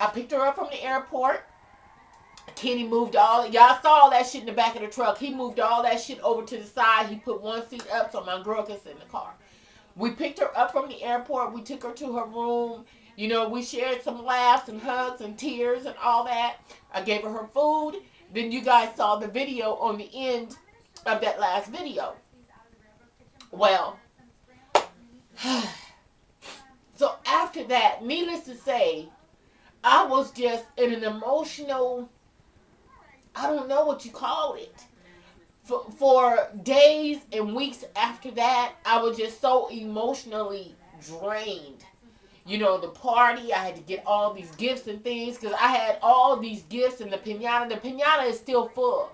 I picked her up from the airport. Kenny moved y'all saw all that shit in the back of the truck. He moved all that shit over to the side. He put one seat up so my girl could sit in the car. We picked her up from the airport. We took her to her room. You know, we shared some laughs and hugs and tears and all that. I gave her food. Then you guys saw the video on the end of that last video. Well, so after that, needless to say, I was just in an emotional, I don't know what you call it. For days and weeks after that, I was just so emotionally drained. You know, the party, I had to get all these gifts and things because I had all these gifts and the pinata. The pinata is still full.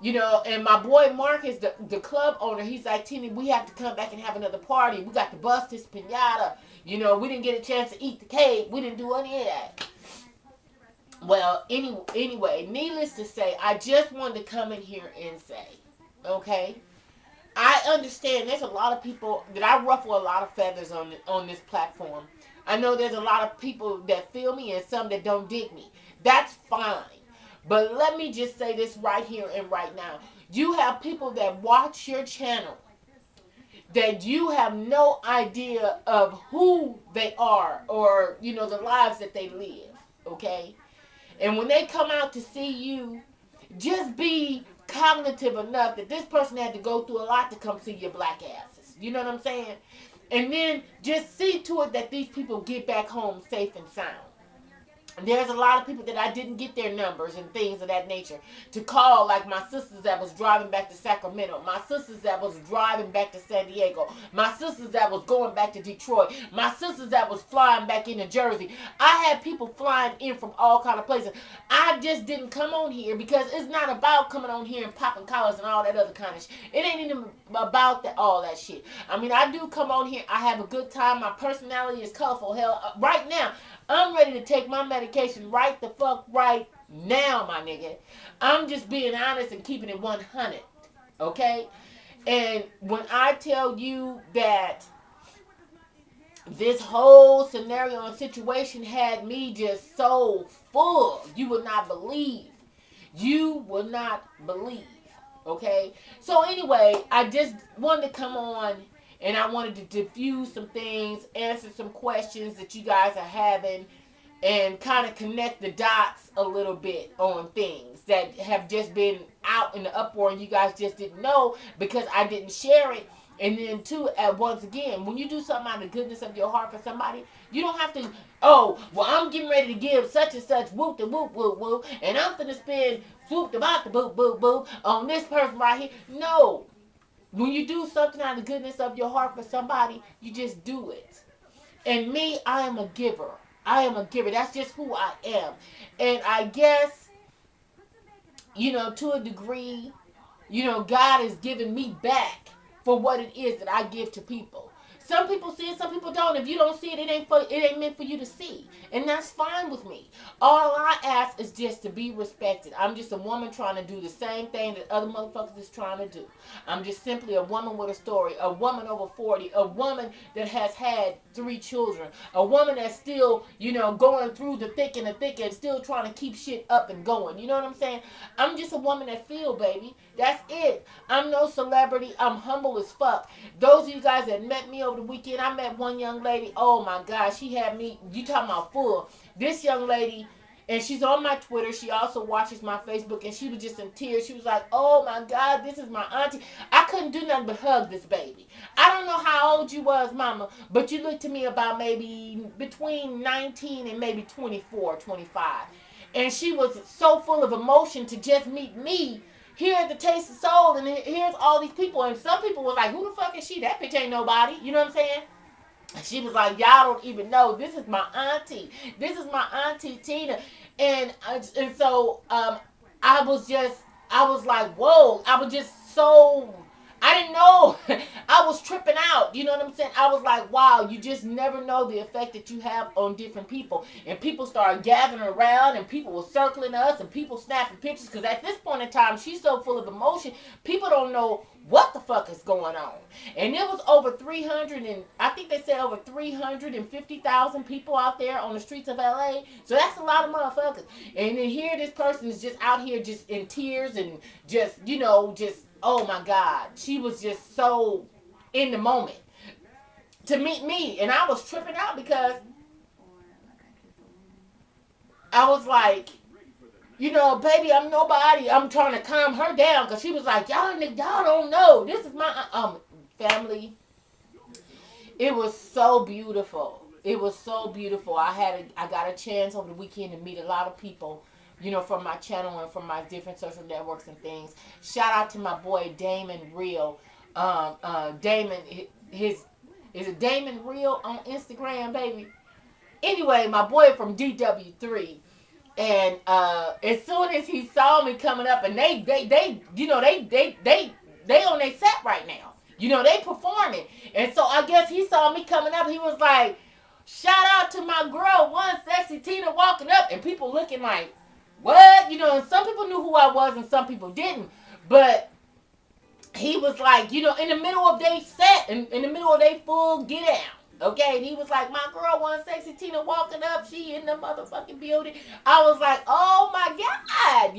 You know, and my boy Marcus, the club owner, he's like, Tina, we have to come back and have another party. We got to bust this pinata. You know, we didn't get a chance to eat the cake. We didn't do any of that. Well, anyway, needless to say, I just wanted to come in here and say, okay, I understand there's a lot of people that I ruffle a lot of feathers on this platform. I know there's a lot of people that feel me and some that don't dig me. That's fine. But let me just say this right here and right now. You have people that watch your channel that you have no idea of who they are or, you know, the lives that they live. Okay? And when they come out to see you, just be cognitive enough that this person had to go through a lot to come see your black asses. You know what I'm saying? And then just see to it that these people get back home safe and sound. There's a lot of people that I didn't get their numbers and things of that nature to call, like my sisters that was driving back to Sacramento, my sisters that was driving back to San Diego, my sisters that was going back to Detroit, my sisters that was flying back into Jersey. I had people flying in from all kind of places. I just didn't come on here because it's not about coming on here and popping collars and all that other kind of shit. It ain't even about all that shit. I mean, I do come on here. I have a good time. My personality is colorful. Hell, right now, I'm ready to take my medication right the fuck right now, my nigga. I'm just being honest and keeping it 100. Okay? And when I tell you that this whole scenario and situation had me just so full, you would not believe. You will not believe. Okay? So anyway, I just wanted to come on and I wanted to diffuse some things, answer some questions that you guys are having, and kind of connect the dots a little bit on things that have just been out in the uproar and you guys just didn't know because I didn't share it. And then too, once again, when you do something out of the goodness of your heart for somebody, you don't have to, oh, well, I'm getting ready to give such and such whoop the whoop whoop whoop, and I'm finna spend whoop about the boop boop boop on this person right here. No. When you do something out of the goodness of your heart for somebody, you just do it. And me, I am a giver. I am a giver. That's just who I am. And I guess, you know, to a degree, you know, God is giving me back for what it is that I give to people. Some people see it, some people don't. If you don't see it, it ain't meant for you to see. And that's fine with me. All I ask is just to be respected. I'm just a woman trying to do the same thing that other motherfuckers is trying to do. I'm just simply a woman with a story, a woman over 40, a woman that has had 3 children, a woman that's still, you know, going through the thick and still trying to keep shit up and going. You know what I'm saying? I'm just a woman that feel, baby. That's it. I'm no celebrity. I'm humble as fuck. Those of you guys that met me over the weekend, I met one young lady. Oh my God, she had me. You talking about full? This young lady, and she's on my Twitter. She also watches my Facebook, and she was just in tears. She was like, "Oh my God, this is my auntie." I couldn't do nothing but hug this baby. I don't know how old you was, Mama, but you looked to me about maybe between 19 and maybe 24, 25, and she was so full of emotion to just meet me here at the Taste of Soul, and here's all these people, and some people was like, "Who the fuck is she? That bitch ain't nobody." You know what I'm saying? She was like, "Y'all don't even know. This is my auntie. This is my auntie Tina." And so I was like, whoa. I was just so, I didn't know. I was tripping out. You know what I'm saying? I was like, wow, you just never know the effect that you have on different people. And people started gathering around, and people were circling us, and people snapping pictures. Because at this point in time, she's so full of emotion, people don't know what the fuck is going on. And it was over 300, and I think they said over 350,000 people out there on the streets of LA. So that's a lot of motherfuckers. And then here this person is just out here just in tears and just, just, oh my God. She was just so in the moment to meet me. And I was tripping out because I was like, baby, I'm nobody. I'm trying to calm her down because she was like, y'all don't know. This is my family. It was so beautiful. It was so beautiful. I got a chance over the weekend to meet a lot of people, from my channel and from my different social networks and things. Shout out to my boy Damon Real. Damon, is it Damon Real on Instagram, baby? Anyway, my boy from DW3. And as soon as he saw me coming up, and they on their set right now. They performing. And so I guess he saw me coming up. He was like, shout out to my girl, One Sexy Tina, walking up. And people looking like, what? And some people knew who I was and some people didn't. But he was like, in the middle of their set, in the middle of their full get down. Okay, and he was like, my girl, One Sexy Tina, walking up, she in the motherfucking building. I was like, oh my God,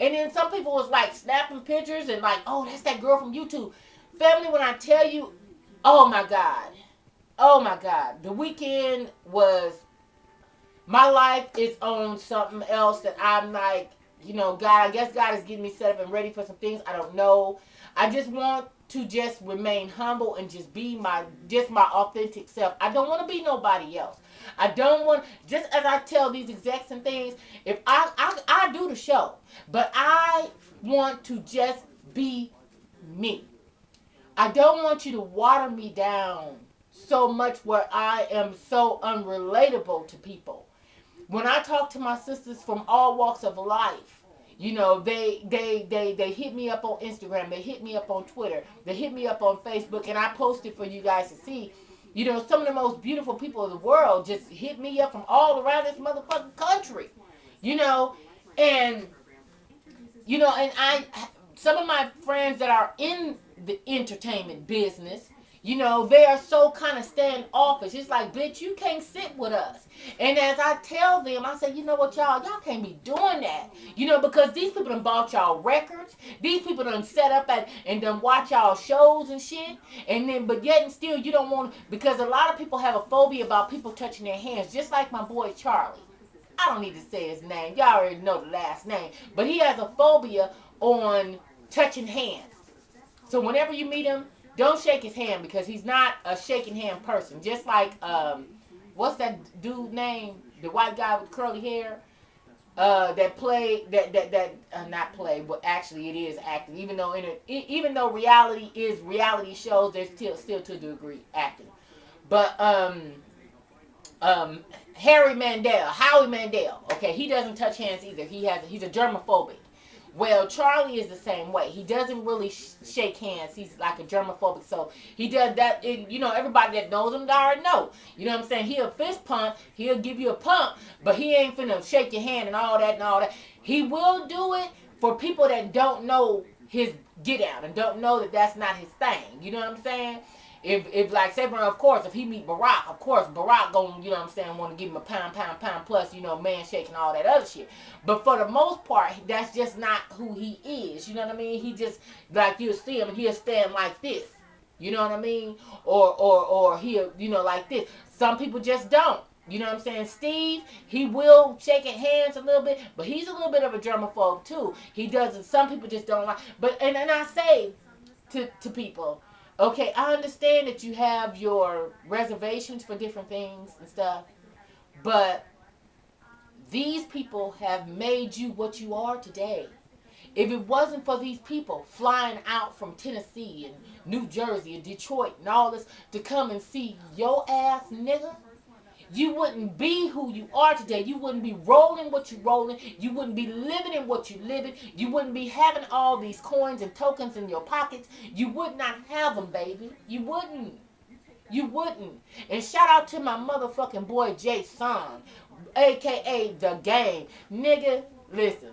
And then some people was like snapping pictures and like, oh, that's that girl from YouTube. Family, when I tell you, oh my God. The weekend was, my life is on something else that I'm like, God, I guess God is getting me set up and ready for some things. I don't know. I just want to just remain humble and just be my authentic self. I don't want to be nobody else. I don't want, just as I tell these execs and things, if I do the show, but I want to just be me. I don't want you to water me down so much where I am so unrelatable to people. When I talk to my sisters from all walks of life, they hit me up on Instagram, they hit me up on Twitter, they hit me up on Facebook, and I posted for you guys to see. Some of the most beautiful people in the world just hit me up from all around this motherfucking country. And some of my friends that are in the entertainment business, they are so kind of standoffish. It's like, bitch, you can't sit with us. And as I tell them, I say, you know what, y'all can't be doing that. Because these people done bought y'all records. These people done set up and done watch y'all shows and shit. And then, but yet and still, you don't want, because a lot of people have a phobia about people touching their hands, just like my boy Charlie. I don't need to say his name. Y'all already know the last name. But he has a phobia on touching hands. So whenever you meet him, don't shake his hand because he's not a shaking hand person. Just like, what's that dude name? The white guy with curly hair that played not play, but actually it is acting. Even though reality shows, there's still to a degree acting. But Howie Mandel. Okay, he doesn't touch hands either. He's a germaphobic. Well, Charlie is the same way. He doesn't really shake hands. He's like a germaphobic. So he does that. Everybody that knows him already know. You know what I'm saying? He'll fist pump. He'll give you a pump. But he ain't finna shake your hand and all that. He will do it for people that don't know his get out and don't know that that's not his thing. You know what I'm saying? If like, say, of course, if he meet Barack, of course, Barack gonna, want to give him a pound plus, man shaking all that other shit. But for the most part, that's just not who he is. You know what I mean? He just, like, you'll see him and he'll stand like this. You know what I mean? Or he'll, like this. Some people just don't. You know what I'm saying? Steve, he will shake hands a little bit, but he's a little bit of a germaphobe too. He doesn't. Some people just don't like. But and I say to people, okay, I understand that you have your reservations for different things and stuff, but these people have made you what you are today. If it wasn't for these people flying out from Tennessee and New Jersey and Detroit and all this to come and see your ass, nigga, you wouldn't be who you are today. You wouldn't be rolling what you're rolling. You wouldn't be living in what you're living. You wouldn't be having all these coins and tokens in your pockets. You would not have them, baby. You wouldn't. You wouldn't. And shout out to my motherfucking boy Jason, aka The Game. Nigga, listen.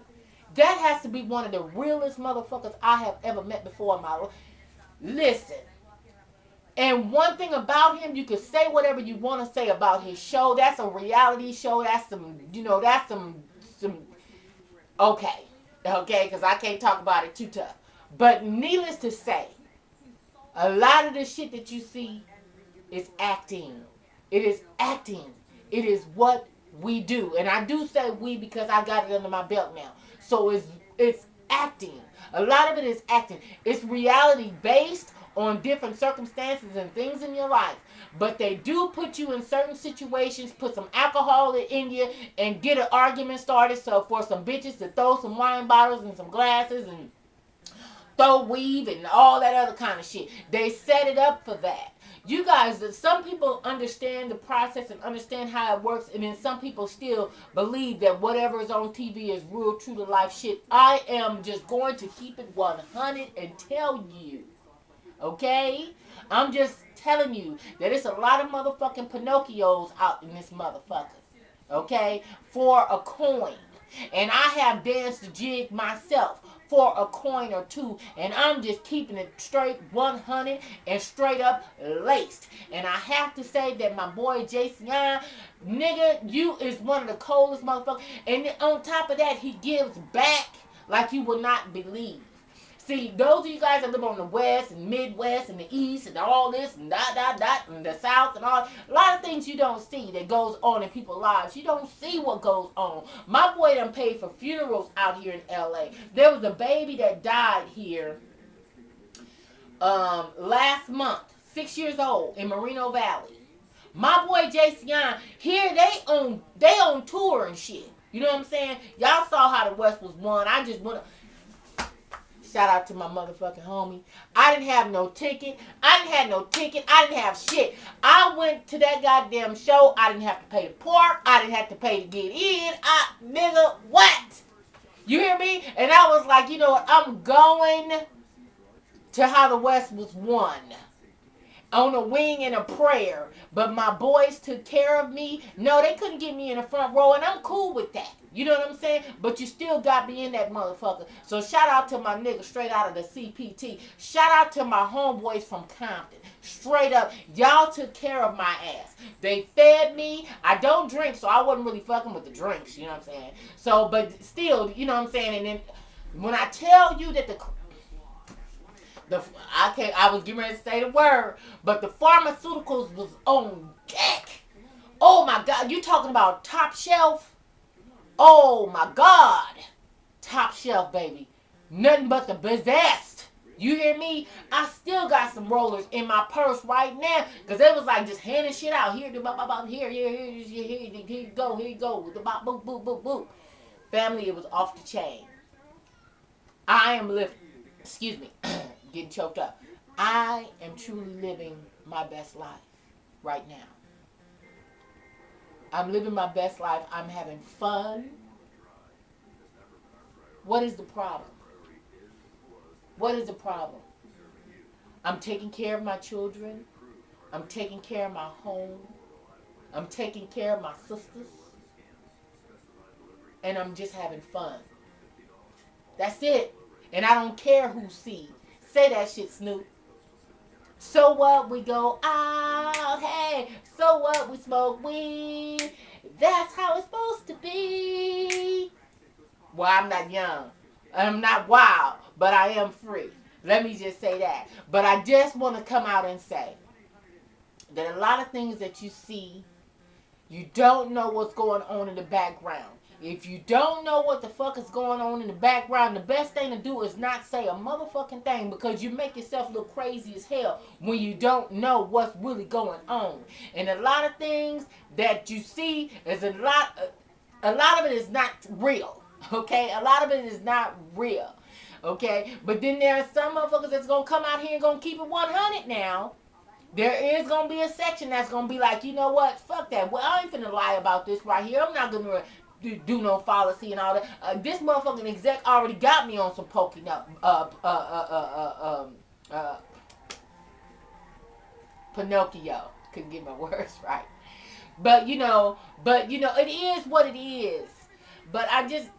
That has to be one of the realest motherfuckers I have ever met before in my life. Listen. And one thing about him, you can say whatever you want to say about his show. That's a reality show. That's some, that's some, okay. Okay, because I can't talk about it too tough. But needless to say, a lot of the shit that you see is acting. It is acting. It is what we do. And I do say we because I got it under my belt now. So it's acting. A lot of it is acting. It's reality based on different circumstances and things in your life. But they do put you in certain situations, put some alcohol in you, and get an argument started. So for some bitches to throw some wine bottles and some glasses and throw weave and all that other kind of shit. They set it up for that. You guys, some people understand the process and understand how it works, and then some people still believe that whatever is on TV is real, true to life shit. I am just going to keep it 100 and tell you, okay? I'm just telling you that it's a lot of motherfucking Pinocchios out in this motherfucker, okay? For a coin. And I have danced the jig myself for a coin or two, and I'm just keeping it straight 100 and straight up laced. And I have to say that my boy Jason, nigga, you is one of the coldest motherfuckers. And on top of that, he gives back like you will not believe. See, those of you guys that live on the West and Midwest and the East and all this and and the South and all, a lot of things you don't see that goes on in people's lives. You don't see what goes on. My boy done paid for funerals out here in LA. There was a baby that died here last month, 6 years old, in Moreno Valley. My boy Jason, here they on tour and shit. You know what I'm saying? Y'all saw how the West was won. I just went. Shout out to my motherfucking homie. I didn't have no ticket. I didn't have shit. I went to that goddamn show. I didn't have to pay to park. I didn't have to pay to get in. Nigga, what? You hear me? And I was like, you know what? I'm going to how the West was won. On a wing and a prayer. But my boys took care of me. No, they couldn't get me in the front row, and I'm cool with that. You know what I'm saying? But you still got me in that motherfucker. So shout out to my nigga straight out of the CPT. Shout out to my homeboys from Compton. Straight up, y'all took care of my ass. They fed me. I don't drink, so I wasn't really fucking with the drinks. You know what I'm saying? So, but still, you know what I'm saying? And then when I tell you that I was getting ready to say the word, but the pharmaceuticals was on deck. Oh my God, you talking about top shelf? Oh my God, top shelf, baby. Nothing but the best. You hear me? I still got some rollers in my purse right now because they was like just handing shit out. Here you go. Boop, boop, boop, boop. Family, it was off the chain. I am living. Excuse me. Getting choked up. I am truly living my best life right now. I'm living my best life. I'm having fun. What is the problem? What is the problem? I'm taking care of my children. I'm taking care of my home. I'm taking care of my sisters. And I'm just having fun. That's it. And I don't care who sees. Say that shit, Snoop. So what, we go out, hey. So what, we smoke weed. That's how it's supposed to be. Well, I'm not young. I'm not wild, but I am free. Let me just say that. But I just want to come out and say that a lot of things that you see, you don't know what's going on in the background. If you don't know what the fuck is going on in the background, the best thing to do is not say a motherfucking thing because you make yourself look crazy as hell when you don't know what's really going on. And a lot of things that you see is a lot of it is not real. Okay? A lot of it is not real. Okay? But then there are some motherfuckers that's going to come out here and going to keep it 100 now. There is gonna be a section that's gonna be like, you know what? Fuck that. Well, I ain't finna lie about this right here. I'm not gonna do no policy and all that. This motherfucking exec already got me on some poking up. Pinocchio. Couldn't get my words right. But it is what it is. But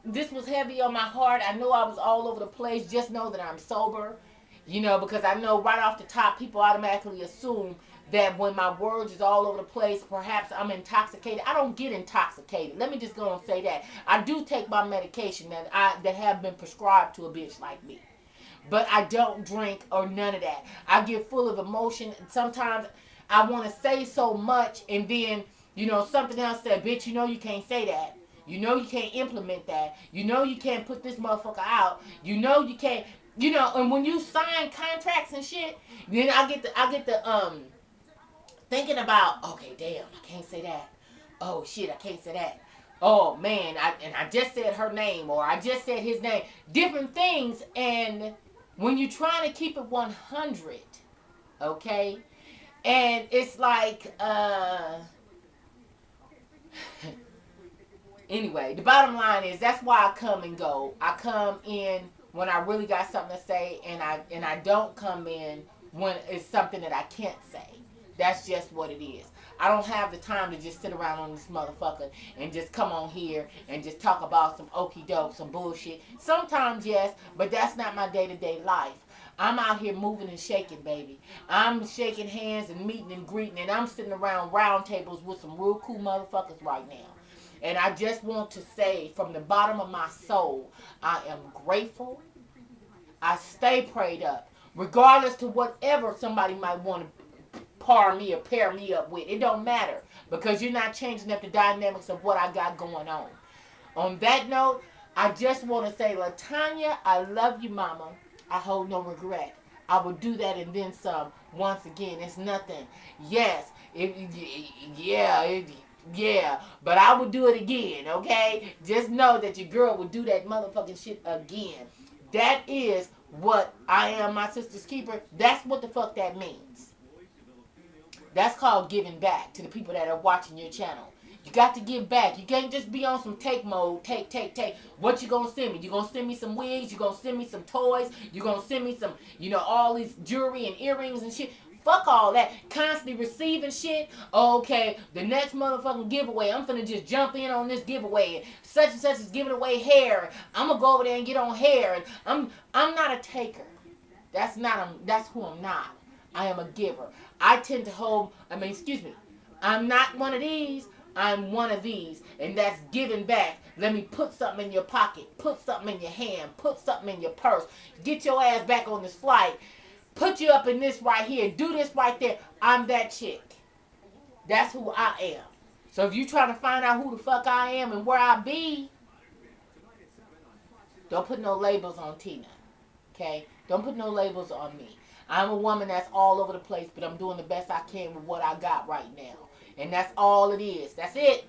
this was heavy on my heart. I know I was all over the place. Just know that I'm sober. Because I know right off the top, people automatically assume that when my words is all over the place, perhaps I'm intoxicated. I don't get intoxicated. Let me just go and say that. I do take my medication that have been prescribed to a bitch like me. But I don't drink or none of that. I get full of emotion. And sometimes I want to say so much, and then, something else said, bitch, you can't say that. You can't implement that. You can't put this motherfucker out. You can't, and when you sign contracts and shit, then I get the thinking about, okay, damn, I can't say that. Oh shit, I can't say that. Oh man, I just said her name, or I just said his name. Different things. And when you're trying to keep it 100, okay, and it's like, anyway, the bottom line is that's why I come and go. I come in when I really got something to say, and I don't come in when it's something that I can't say. That's just what it is. I don't have the time to just sit around on this motherfucker and just come on here and just talk about some okie doke, some bullshit. Sometimes, yes, but that's not my day-to-day life. I'm out here moving and shaking, baby. I'm shaking hands and meeting and greeting, and I'm sitting around round tables with some real cool motherfuckers right now. And I just want to say from the bottom of my soul, I am grateful. I stay prayed up, regardless to whatever somebody might want to par me or pair me up with. It don't matter, because you're not changing up the dynamics of what I got going on. On that note, I just want to say, LaTanya, I love you, mama. I hold no regret. I will do that and then some. Once again, it's nothing. Yes, yeah, but I would do it again, okay? Just know that your girl would do that motherfucking shit again. That is what I am, my sister's keeper. That's what the fuck that means. That's called giving back to the people that are watching your channel. You got to give back. You can't just be on some take mode. Take. What you gonna send me? You gonna send me some wigs? You gonna send me some toys? You gonna send me some, all these jewelry and earrings and shit? Fuck all that. Constantly receiving shit. Okay, the next motherfucking giveaway, I'm finna just jump in on this giveaway. Such and such is giving away hair. I'm gonna go over there and get on hair. And I'm not a taker. That's who I'm not. I am a giver. I tend to I'm not one of these. I'm one of these. And that's giving back. Let me put something in your pocket. Put something in your hand. Put something in your purse. Get your ass back on this flight. Put you up in this right here. Do this right there. I'm that chick. That's who I am. So if you trying to find out who the fuck I am and where I be, don't put no labels on Tina. Okay? Don't put no labels on me. I'm a woman that's all over the place, but I'm doing the best I can with what I got right now. And that's all it is. That's it.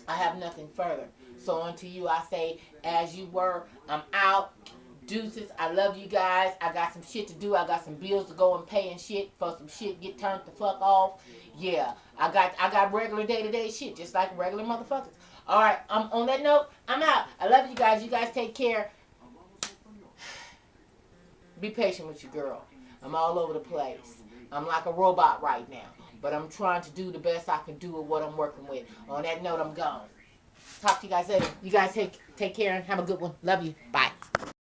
I have nothing further. So unto you I say, as you were, I'm out. Deuces. I love you guys. I got some shit to do. I got some bills to go and pay and shit for some shit get turned the fuck off. Yeah. I got regular day-to-day shit, just like regular motherfuckers. Alright, on that note, I'm out. I love you guys. You guys take care. Be patient with your girl. I'm all over the place. I'm like a robot right now. But I'm trying to do the best I can do with what I'm working with. On that note, I'm gone. Talk to you guys later. You guys take care and have a good one. Love you. Bye.